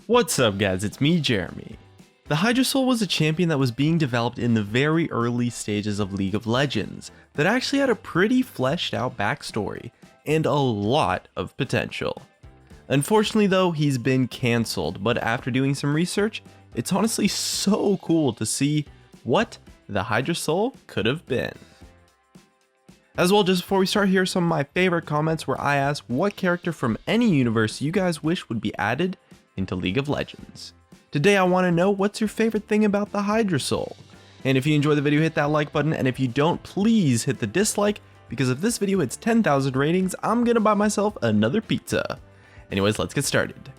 What's up guys, it's me Jeremy. The Hydrosoul was a champion that was being developed in the very early stages of League of Legends that actually had a pretty fleshed out backstory and a lot of potential. Unfortunately though, he's been cancelled, but after doing some research, it's honestly so cool to see what the Hydrosoul could have been. As well, just before we start, here are some of my favorite comments where I ask what character from any universe you guys wish would be added into League of Legends. Today I want to know what's your favorite thing about the Hydrosoul. And if you enjoy the video, hit that like button, and if you don't, please hit the dislike, because if this video hits 10,000 ratings, I'm gonna buy myself another pizza. Anyways, let's get started.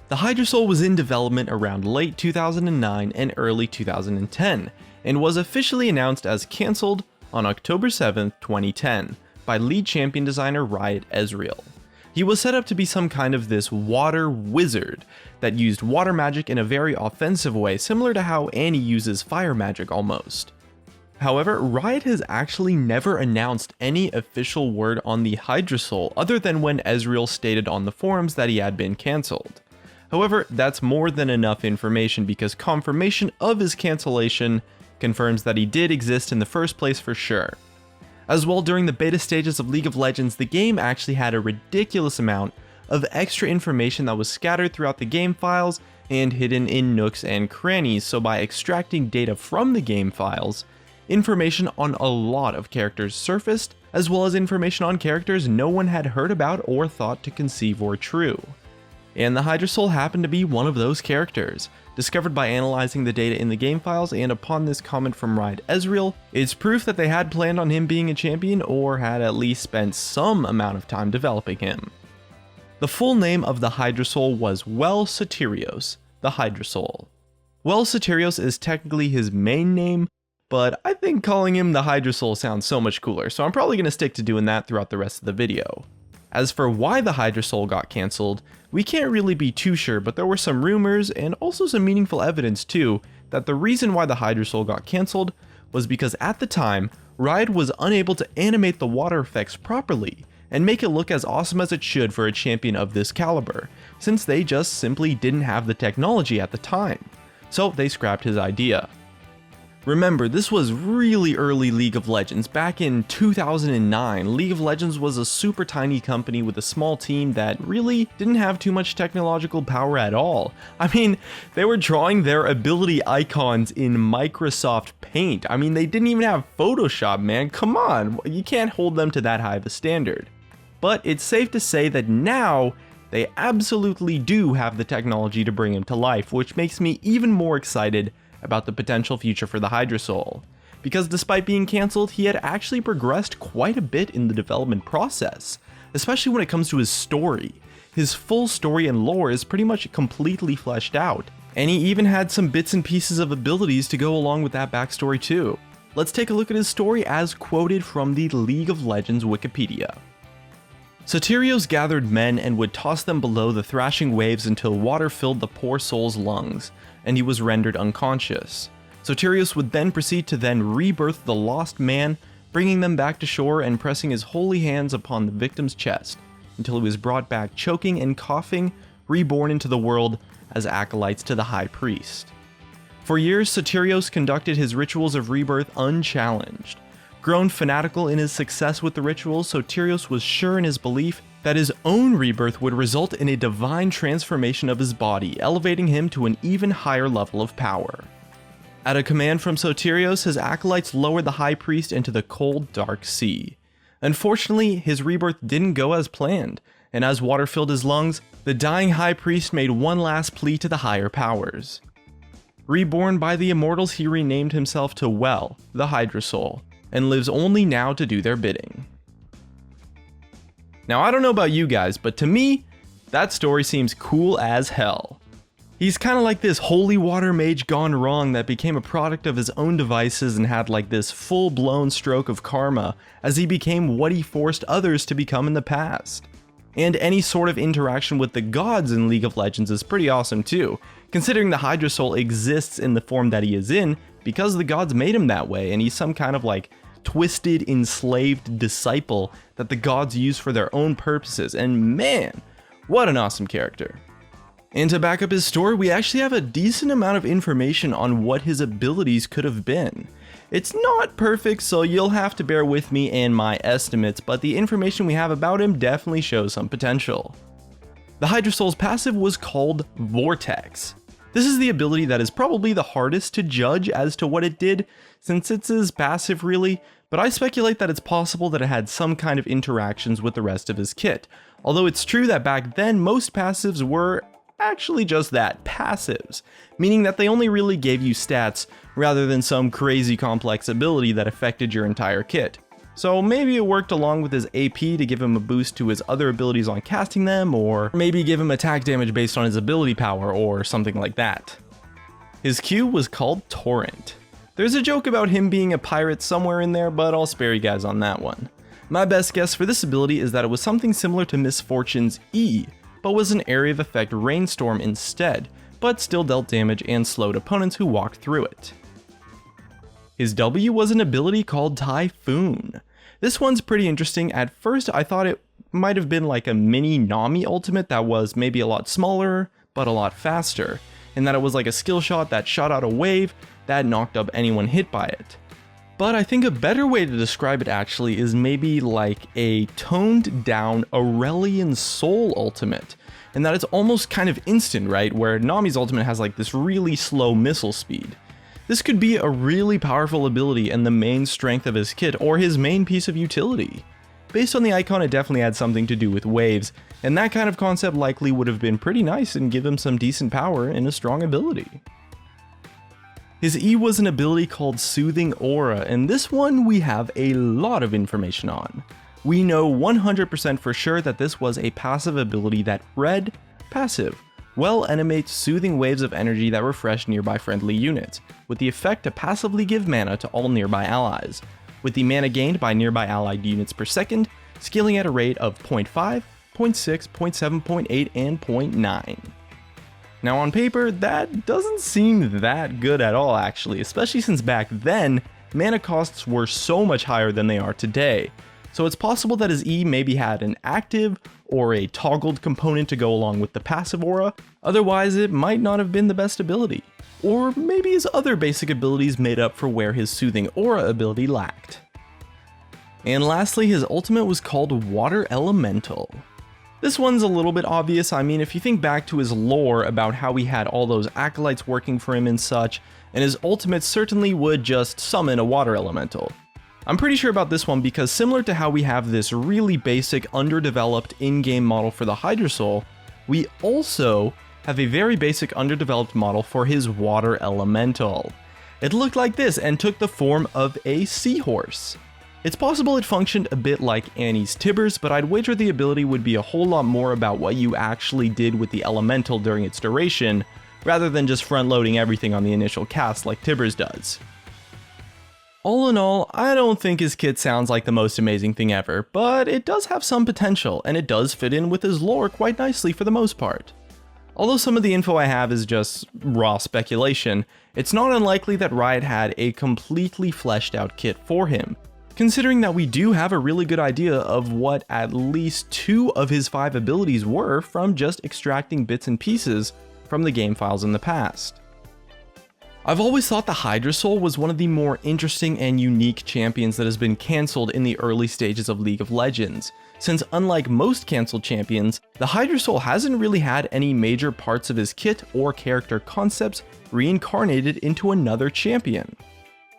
The Hydrosoul was in development around late 2009 and early 2010, and was officially announced as cancelled on October 7th, 2010, by lead champion designer Riot Ezreal. He was set up to be some kind of this water wizard that used water magic in a very offensive way, similar to how Annie uses fire magic almost. However, Riot has actually never announced any official word on the Hydrosoul other than when Ezreal stated on the forums that he had been cancelled. However, that's more than enough information because confirmation of his cancellation confirms that he did exist in the first place for sure. As well, during the beta stages of League of Legends, the game actually had a ridiculous amount of extra information that was scattered throughout the game files and hidden in nooks and crannies, so by extracting data from the game files, information on a lot of characters surfaced, as well as information on characters no one had heard about or thought to conceive were true. And the Hydrosoul happened to be one of those characters, discovered by analyzing the data in the game files, and upon this comment from Riot Ezreal, it's proof that they had planned on him being a champion or had at least spent some amount of time developing him. The full name of the Hydrosoul was Satyrios, the Hydrosoul. Satyrios is technically his main name, but I think calling him the Hydrosoul sounds so much cooler, so I'm probably going to stick to doing that throughout the rest of the video. As for why the Hydrosoul got cancelled, we can't really be too sure, but there were some rumors and also some meaningful evidence too that the reason why the Hydrosoul got cancelled was because at the time, Riot was unable to animate the water effects properly and make it look as awesome as it should for a champion of this caliber, since they just simply didn't have the technology at the time. So they scrapped his idea. Remember, this was really early League of Legends. Back in 2009, League of Legends was a super tiny company with a small team that really didn't have too much technological power at all. I mean, they were drawing their ability icons in Microsoft Paint. I mean, they didn't even have Photoshop, man. Come on, you can't hold them to that high of a standard. But it's safe to say that now, they absolutely do have the technology to bring him to life, which makes me even more excited about the potential future for the Hydrosoul, because despite being cancelled, he had actually progressed quite a bit in the development process, especially when it comes to his story. His full story and lore is pretty much completely fleshed out, and he even had some bits and pieces of abilities to go along with that backstory too. Let's take a look at his story as quoted from the League of Legends Wikipedia. Satyrios gathered men and would toss them below the thrashing waves until water filled the poor soul's lungs, and he was rendered unconscious. Satyrios would then proceed to rebirth the lost man, bringing them back to shore and pressing his holy hands upon the victim's chest, until he was brought back choking and coughing, reborn into the world as acolytes to the High Priest. For years, Satyrios conducted his rituals of rebirth unchallenged. Grown fanatical in his success with the rituals, Satyrios was sure in his belief that his own rebirth would result in a divine transformation of his body, elevating him to an even higher level of power. At a command from Satyrios, his acolytes lowered the High Priest into the cold, dark sea. Unfortunately, his rebirth didn't go as planned, and as water filled his lungs, the dying High Priest made one last plea to the higher powers. Reborn by the Immortals, he renamed himself to the Hydrosoul, and lives only now to do their bidding. Now, I don't know about you guys, but to me, that story seems cool as hell. He's kind of like this holy water mage gone wrong that became a product of his own devices and had like this full-blown stroke of karma as he became what he forced others to become in the past. And any sort of interaction with the gods in League of Legends is pretty awesome too, considering the Hydrosoul exists in the form that he is in because the gods made him that way, and he's some kind of like twisted, enslaved disciple that the gods use for their own purposes. And man, What an awesome character. And to back up his story, we actually have a decent amount of information on what his abilities could have been. It's not perfect, so you'll have to bear with me and my estimates, but the information we have about him definitely shows some potential. The Hydrosoul's passive was called Vortex. This is the ability that is probably the hardest to judge as to what it did, since it's his passive really, but I speculate that it's possible that it had some kind of interactions with the rest of his kit. Although it's true that back then most passives were actually just that, passives, meaning that they only really gave you stats rather than some crazy complex ability that affected your entire kit. So maybe it worked along with his AP to give him a boost to his other abilities on casting them, or maybe give him attack damage based on his ability power or something like that. His Q was called Torrent. There's a joke about him being a pirate somewhere in there, but I'll spare you guys on that one. My best guess for this ability is that it was something similar to Miss Fortune's E, but was an area of effect rainstorm instead, but still dealt damage and slowed opponents who walked through it. His W was an ability called Typhoon. This one's pretty interesting. At first I thought it might have been like a mini Nami ultimate that was maybe a lot smaller, but a lot faster, and that it was like a skill shot that shot out a wave that knocked up anyone hit by it. But I think a better way to describe it actually is maybe like a toned down Aurelian Soul ultimate, and that it's almost kind of instant, right? Where Nami's ultimate has like this really slow missile speed. This could be a really powerful ability and the main strength of his kit, or his main piece of utility. Based on the icon, it definitely had something to do with waves, and that kind of concept likely would have been pretty nice and give him some decent power and a strong ability. His E was an ability called Soothing Aura, and this one we have a lot of information on. We know 100% for sure that this was a passive ability that read passive. Well animates soothing waves of energy that refresh nearby friendly units, with the effect to passively give mana to all nearby allies, with the mana gained by nearby allied units per second, scaling at a rate of 0.5, 0.6, 0.7, 0.8, and 0.9. Now on paper, that doesn't seem that good at all actually, especially since back then, mana costs were so much higher than they are today. So it's possible that his E maybe had an active or a toggled component to go along with the passive aura, otherwise it might not have been the best ability. Or maybe his other basic abilities made up for where his Soothing Aura ability lacked. And lastly, his ultimate was called Water Elemental. This one's a little bit obvious. I mean, if you think back to his lore about how he had all those acolytes working for him and such, and his ultimate certainly would just summon a water elemental. I'm pretty sure about this one because similar to how we have this really basic underdeveloped in-game model for the Hydrosoul, we also have a very basic underdeveloped model for his water elemental. It looked like this and took the form of a seahorse. It's possible it functioned a bit like Annie's Tibbers, but I'd wager the ability would be a whole lot more about what you actually did with the elemental during its duration, rather than just front-loading everything on the initial cast like Tibbers does. All in all, I don't think his kit sounds like the most amazing thing ever, but it does have some potential, and it does fit in with his lore quite nicely for the most part. Although some of the info I have is just raw speculation, it's not unlikely that Riot had a completely fleshed out kit for him, considering that we do have a really good idea of what at least 2 of his 5 abilities were from just extracting bits and pieces from the game files in the past. I've always thought the Hydrosoul was one of the more interesting and unique champions that has been cancelled in the early stages of League of Legends, since unlike most cancelled champions, the Hydrosoul hasn't really had any major parts of his kit or character concepts reincarnated into another champion.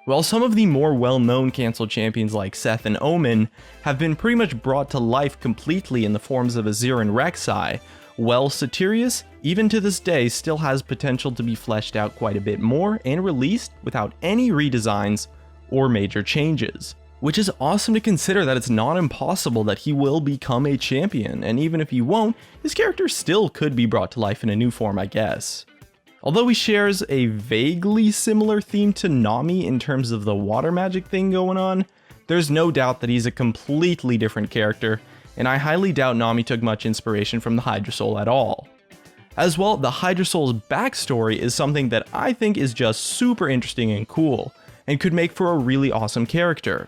While some of the more well-known cancelled champions like Seth and Omen have been pretty much brought to life completely in the forms of Azir and Rek'Sai, well, Soterius, even to this day, still has potential to be fleshed out quite a bit more and released without any redesigns or major changes. Which is awesome to consider that it's not impossible that he will become a champion, and even if he won't, his character still could be brought to life in a new form, I guess. Although he shares a vaguely similar theme to Nami in terms of the water magic thing going on, there's no doubt that he's a completely different character, and I highly doubt Nami took much inspiration from the Hydrosoul at all. As well, the Hydrosoul's backstory is something that I think is just super interesting and cool, and could make for a really awesome character.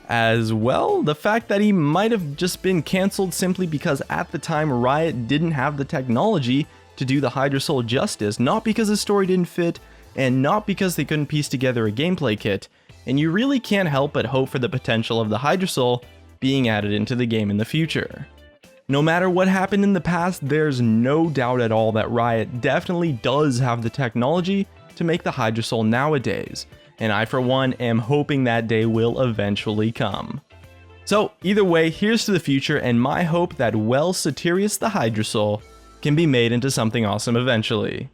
As well, the fact that he might have just been cancelled simply because at the time Riot didn't have the technology to do the Hydrosoul justice, not because the story didn't fit, and not because they couldn't piece together a gameplay kit, and you really can't help but hope for the potential of the Hydrosoul being added into the game in the future. No matter what happened in the past, there's no doubt at all that Riot definitely does have the technology to make the Hydrosoul nowadays, and I for one am hoping that day will eventually come. So either way, here's to the future and my hope that Soterius the Hydrosoul can be made into something awesome eventually.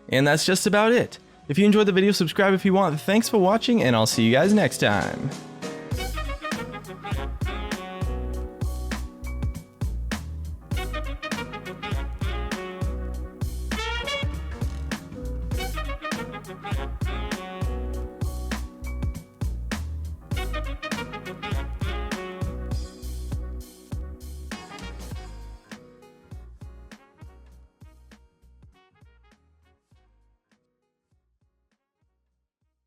And that's just about it. If you enjoyed the video, subscribe if you want. Thanks for watching, and I'll see you guys next time.